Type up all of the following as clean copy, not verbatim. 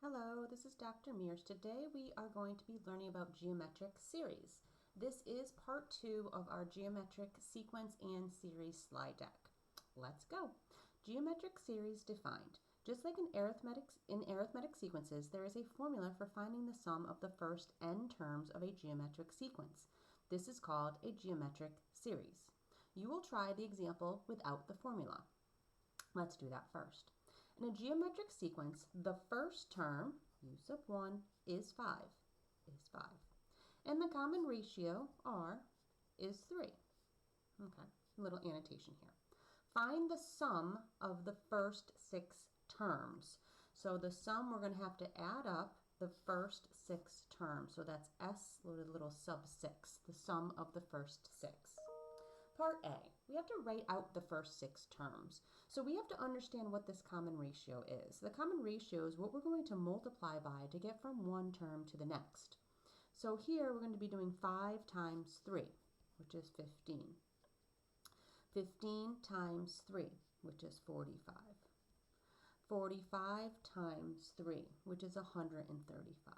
Hello, this is Dr. Mears. Today we are going to be learning about geometric series. This is part 2 of our geometric sequence and series slide deck. Let's go. Geometric series defined. Just like in arithmetic sequences, there is a formula for finding the sum of the first n terms of a geometric sequence. This is called a geometric series. You will try the example without the formula. Let's do that first. In a geometric sequence, the first term, u sub 1, is 5. And the common ratio, r, is 3. Okay, a little annotation here. Find the sum of the first 6 terms. So the sum, we're going to have to add up the first 6 terms. So that's s, little sub 6, the sum of the first 6. Part A, we have to write out the first 6 terms. So we have to understand what this common ratio is. The common ratio is what we're going to multiply by to get from one term to the next. So here we're going to be doing 5 times 3, which is 15. 15 times 3, which is 45. 45 times 3, which is 135.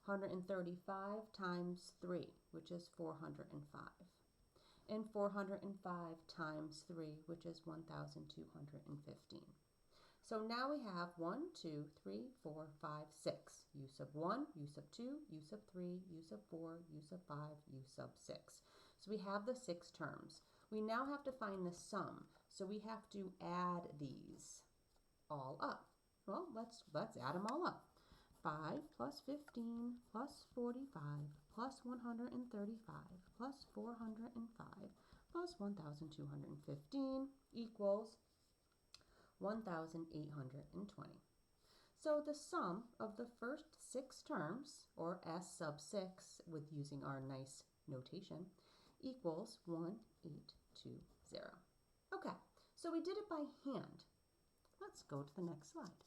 135 times 3, which is 405. And 405 times 3, which is 1,215. So now we have 1, 2, 3, 4, 5, 6. U sub 1, U sub 2, U sub 3, U sub 4, U sub 5, U sub 6. So we have the 6 terms. We now have to find the sum. So we have to add these all up. Well, let's add them all up. 5 plus 15 plus 45 plus 135 plus 405 plus 1,215 equals 1,820. So the sum of the first 6 terms, or s sub 6 with using our nice notation, equals 1820. Okay, so we did it by hand. Let's go to the next slide.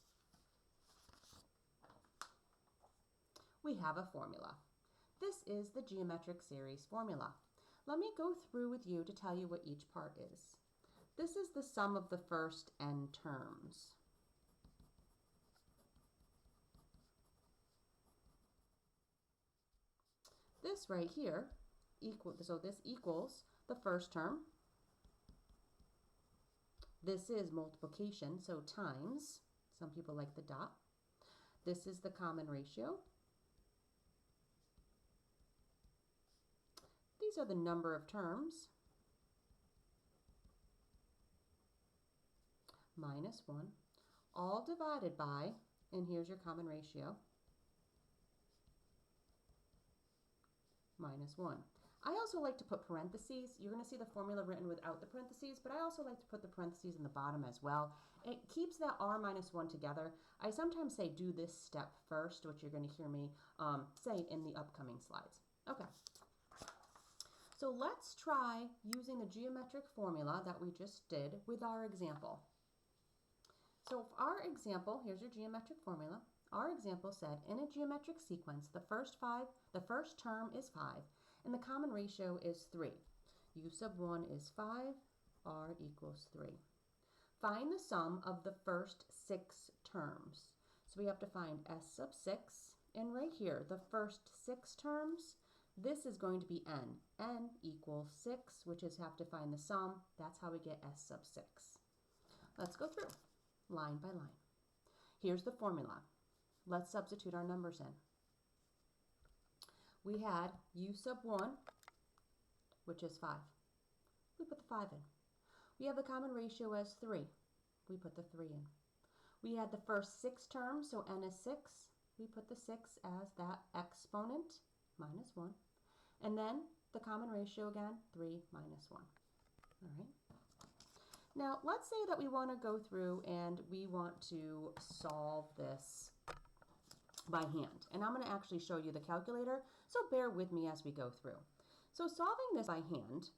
We have a formula. This is the geometric series formula. Let me go through with you to tell you what each part is. This is the sum of the first n terms. This right here, this equals the first term. This is multiplication, so times. Some people like the dot. This is the common ratio. These are the number of terms, minus 1, all divided by, and here's your common ratio, minus 1. I also like to put parentheses. You're going to see the formula written without the parentheses, but I also like to put the parentheses in the bottom as well. It keeps that r minus 1 together. I sometimes say do this step first, which you're going to hear me say in the upcoming slides. Okay. So let's try using the geometric formula that we just did with our example. So for our example, here's your geometric formula. Our example said in a geometric sequence, the first term is 5, and the common ratio is 3. U sub 1 is 5, r equals 3. Find the sum of the first 6 terms. So we have to find s sub 6, and right here, the first 6 terms, this is going to be n. n equals 6, which is have to find the sum. That's how we get s sub 6. Let's go through line by line. Here's the formula. Let's substitute our numbers in. We had u sub 1, which is 5. We put the 5 in. We have the common ratio as 3. We put the 3 in. We had the first 6 terms, so n is 6. We put the 6 as that exponent, minus 1. And then the common ratio again, 3 minus 1. All right. Now, let's say that we want to go through and we want to solve this by hand. And I'm going to actually show you the calculator, so bear with me as we go through. So solving this by hand,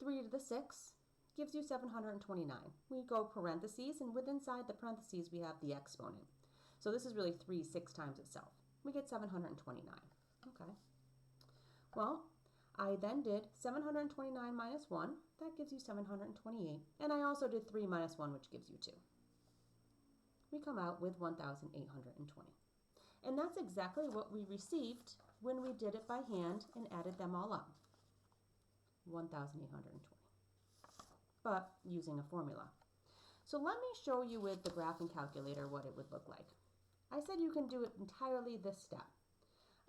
3 to the 6 gives you 729. We go parentheses, and inside the parentheses we have the exponent. So this is really 3 6 times itself. We get 729. Okay. Well, I then did 729 minus 1. That gives you 728. And I also did 3 minus 1, which gives you 2. we come out with 1,820. And that's exactly what we received when we did it by hand and added them all up. 1,820, but using a formula. So let me show you with the graphing calculator what it would look like. I said you can do it entirely this step.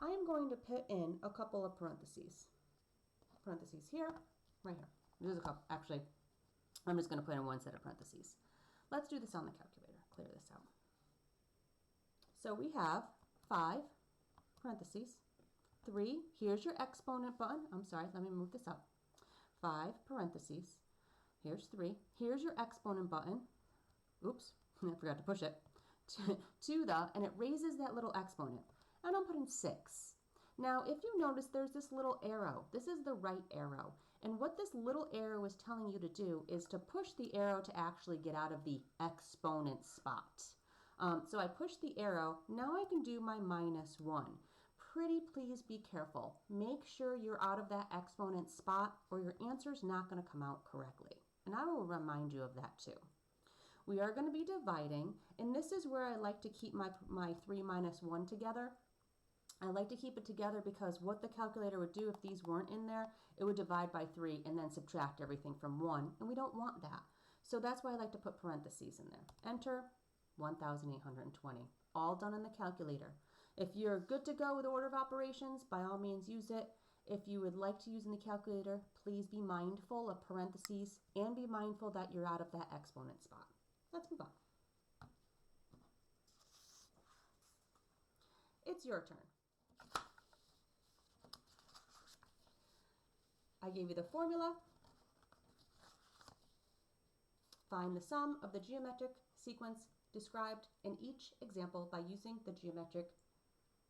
I am going to put in a couple of parentheses. Parentheses here, right here. There's a couple, actually, I'm just going to put in one set of parentheses. Let's do this on the calculator, clear this out. So we have 5 parentheses, 3, here's your exponent button. I'm sorry, let me move this up. 5 parentheses, here's 3, here's your exponent button. Oops, I forgot to push it. To the, and it raises that little exponent. And I'm putting 6. Now, if you notice, there's this little arrow. This is the right arrow. And what this little arrow is telling you to do is to push the arrow to actually get out of the exponent spot. So I push the arrow. Now I can do my -1. Pretty please be careful. Make sure you're out of that exponent spot or your answer's not going to come out correctly. And I will remind you of that too. We are going to be dividing, and this is where I like to keep my 3 minus 1 together. I like to keep it together because what the calculator would do if these weren't in there, it would divide by 3 and then subtract everything from 1, and we don't want that. So that's why I like to put parentheses in there. Enter 1,820. All done in the calculator. If you're good to go with order of operations, by all means use it. If you would like to use in the calculator, please be mindful of parentheses and be mindful that you're out of that exponent spot. Let's move on. It's your turn. I gave you the formula. Find the sum of the geometric sequence described in each example by using the geometric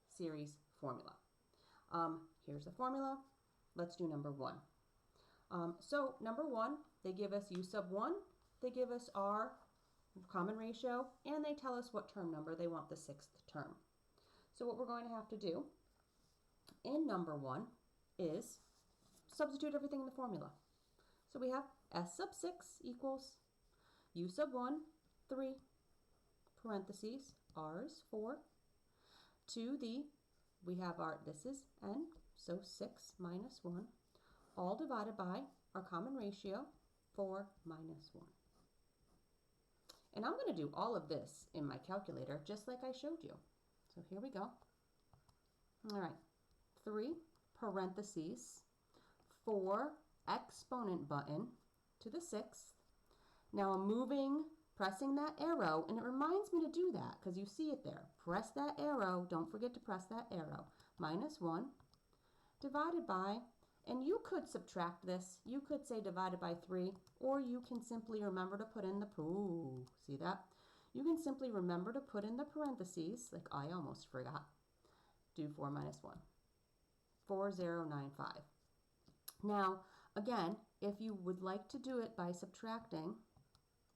series formula. Here's the formula. Let's do number 1. So number 1, they give us u sub 1, they give us our common ratio, and they tell us what term number they want the 6th term. So what we're going to have to do in number 1 is substitute everything in the formula. So we have s sub 6 equals u sub 1, 3, parentheses, r is 4, to the, we have our, this is n, so 6 minus 1, all divided by our common ratio, 4 minus 1. And I'm going to do all of this in my calculator just like I showed you. So here we go. All right, 3 parentheses, 4 exponent button to the 6th. Now I'm pressing that arrow, and it reminds me to do that because you see it there. Press that arrow, don't forget to press that arrow. Minus 1 divided by, and you could subtract this. You could say divided by 3, or you can simply remember to put in the, see that? You can simply remember to put in the parentheses, like I almost forgot. Do 4 minus 1. 4095. Now, again, if you would like to do it by subtracting,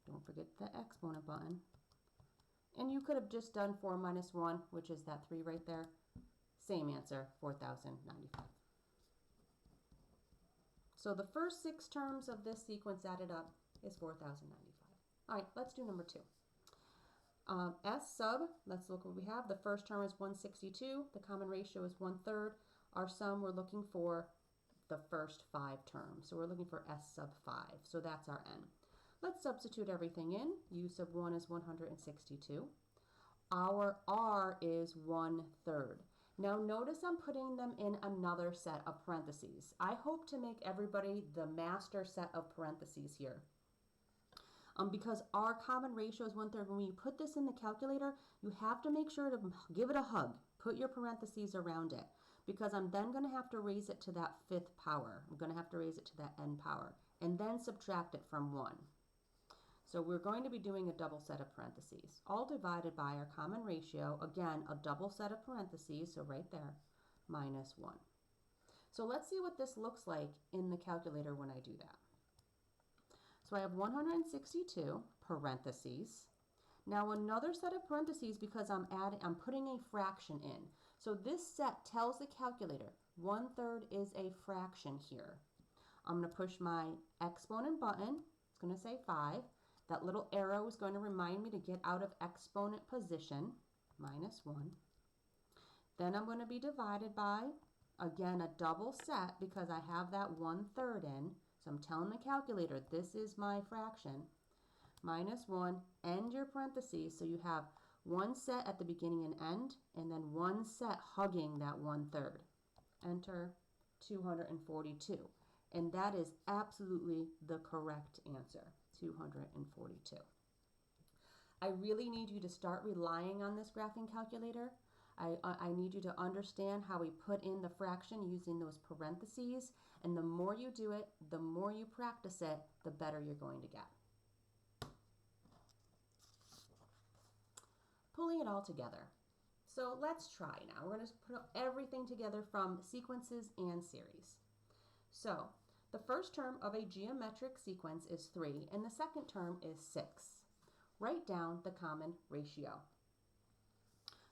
don't forget the exponent button. And you could have just done 4 minus 1, which is that 3 right there. Same answer, 4,095. So the first 6 terms of this sequence added up is 4,095. All right, let's do number 2. S sub, let's look what we have. The first term is 162. The common ratio is 1/3. Our sum, we're looking for the first 5 terms. So we're looking for S sub 5. So that's our n. Let's substitute everything in. U sub 1 is 162. Our R is 1/3. Now notice I'm putting them in another set of parentheses. I hope to make everybody the master set of parentheses here. Because our common ratio is 1/3. When you put this in the calculator, you have to make sure to give it a hug. Put your parentheses around it, because I'm then going to have to raise it to that 5th power. I'm going to have to raise it to that n power, and then subtract it from 1. So we're going to be doing a double set of parentheses, all divided by our common ratio, again, a double set of parentheses, so right there, minus 1. So let's see what this looks like in the calculator when I do that. So I have 162 parentheses. Now another set of parentheses because I'm putting a fraction in. So this set tells the calculator 1/3 is a fraction here. I'm going to push my exponent button. It's going to say 5. That little arrow is going to remind me to get out of exponent position, minus 1. Then I'm going to be divided by, again, a double set because I have that 1/3 in. So I'm telling the calculator, this is my fraction. Minus 1, end your parentheses, so you have one set at the beginning and end, and then one set hugging that 1/3. Enter 242. And that is absolutely the correct answer, 242. I really need you to start relying on this graphing calculator. I need you to understand how we put in the fraction using those parentheses, and the more you do it, the more you practice it, the better you're going to get. Pulling it all together. So let's try now. We're going to put everything together from sequences and series. So the first term of a geometric sequence is 3, and the second term is 6. Write down the common ratio.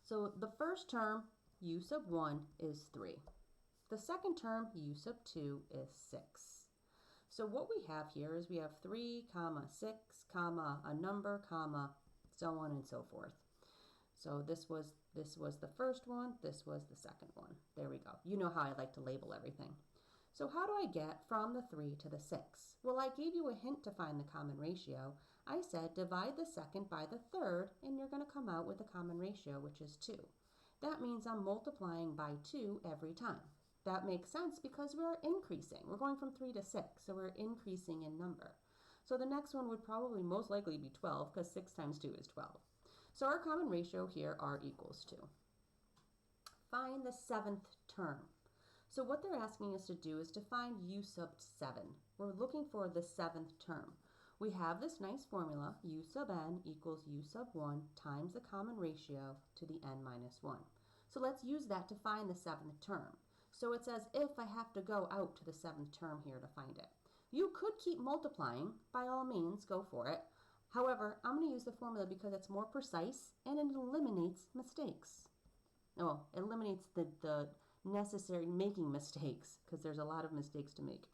So the first term, u sub 1, is 3. The second term, u sub 2, is 6. So what we have here is we have 3, 6, a number, so on and so forth. So this was the first one, this was the second one. There we go. You know how I like to label everything. So how do I get from the 3 to the 6? Well, I gave you a hint to find the common ratio. I said divide the second by the third, and you're going to come out with a common ratio, which is 2. That means I'm multiplying by 2 every time. That makes sense because we're increasing. We're going from 3 to 6, so we're increasing in number. So the next one would probably most likely be 12 because 6 times 2 is 12. So our common ratio here, r equals 2. Find the 7th term. So what they're asking us to do is to find u sub 7. We're looking for the 7th term. We have this nice formula, u sub n equals u sub 1 times the common ratio to the n minus 1. So let's use that to find the 7th term. So it's as if I have to go out to the 7th term here to find it. You could keep multiplying, by all means, go for it. However, I'm going to use the formula because it's more precise and it eliminates mistakes. Well, it eliminates the necessary making mistakes, because there's a lot of mistakes to make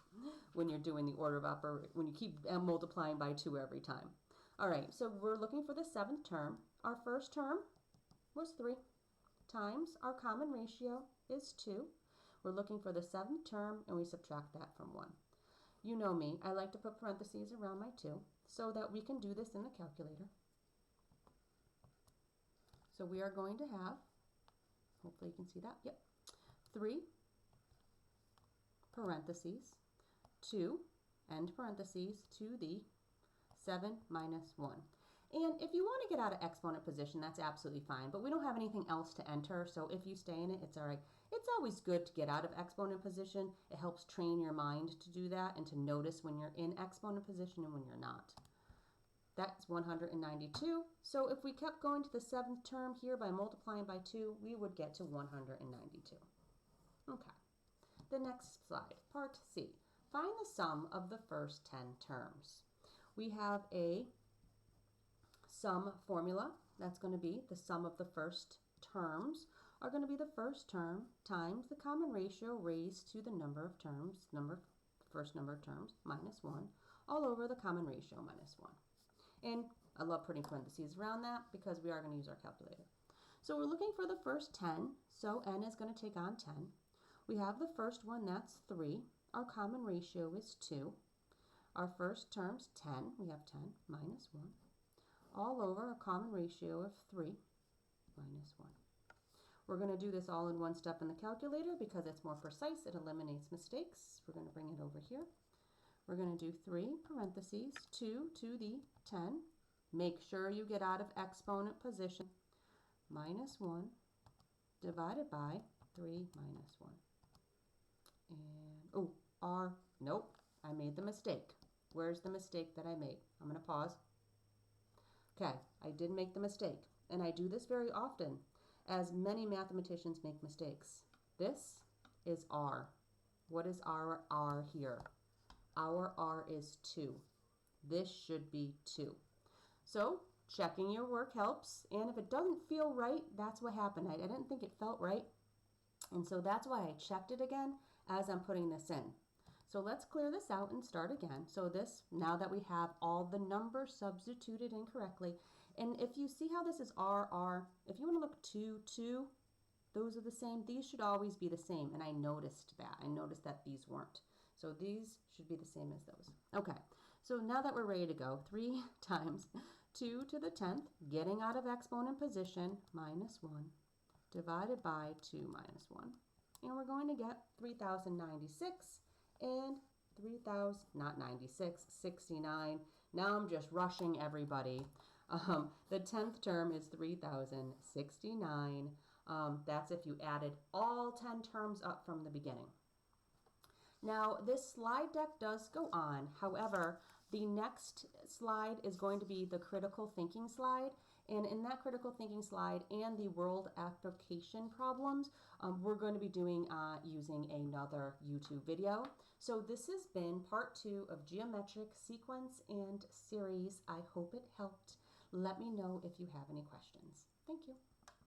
when you're doing the order of when you keep multiplying by 2 every time. All right, so we're looking for the 7th term. Our first term was 3 times our common ratio is 2. We're looking for the 7th term, and we subtract that from 1. You know me, I like to put parentheses around my 2 so that we can do this in the calculator. So we are going to have, hopefully you can see that, yep, 3 parentheses, 2, end parentheses, to the 7 minus 1. And if you want to get out of exponent position, that's absolutely fine, but we don't have anything else to enter, so if you stay in it, it's all right. It's always good to get out of exponent position. It helps train your mind to do that and to notice when you're in exponent position and when you're not. That's 192. So if we kept going to the 7th term here by multiplying by 2, we would get to 192. Okay. The next slide, part C. Find the sum of the first 10 terms. We have a sum formula. That's going to be the sum of the first terms are going to be the first term times the common ratio raised to the number of terms, first number of terms, minus 1, all over the common ratio minus 1. And I love putting parentheses around that because we are going to use our calculator. So we're looking for the first 10, so n is going to take on 10. We have the first one, that's 3. Our common ratio is 2. Our first term's 10, we have 10 minus 1, all over a common ratio of 3 minus 1. We're going to do this all in one step in the calculator because it's more precise. It eliminates mistakes. We're going to bring it over here. We're going to do 3 parentheses, 2 to the 10. Make sure you get out of exponent position. Minus 1 divided by 3 minus 1. And, nope, I made the mistake. Where's the mistake that I made? I'm going to pause. Okay, I did make the mistake. And I do this very often, as many mathematicians make mistakes. This is r. What is our r here? Our r is 2. This should be 2. So checking your work helps, and if it doesn't feel right, that's what happened. I didn't think it felt right, and so that's why I checked it again as I'm putting this in. So let's clear this out and start again. So this, now that we have all the numbers substituted incorrectly, and if you see how this is RR, if you want to look 2, 2, those are the same. These should always be the same, and I noticed that. I noticed that these weren't. So these should be the same as those. Okay, so now that we're ready to go, 3 times 2 to the 10th, getting out of exponent position, minus 1, divided by 2 minus 1. And we're going to get 3,096 and 3,000, not 96, 69. Now I'm just rushing everybody. The 10th term is 3,069. That's if you added all 10 terms up from the beginning. Now, this slide deck does go on. However, the next slide is going to be the critical thinking slide. And in that critical thinking slide and the world application problems, we're going to be doing using another YouTube video. So this has been part 2 of Geometric Sequence and Series. I hope it helped. Let me know if you have any questions.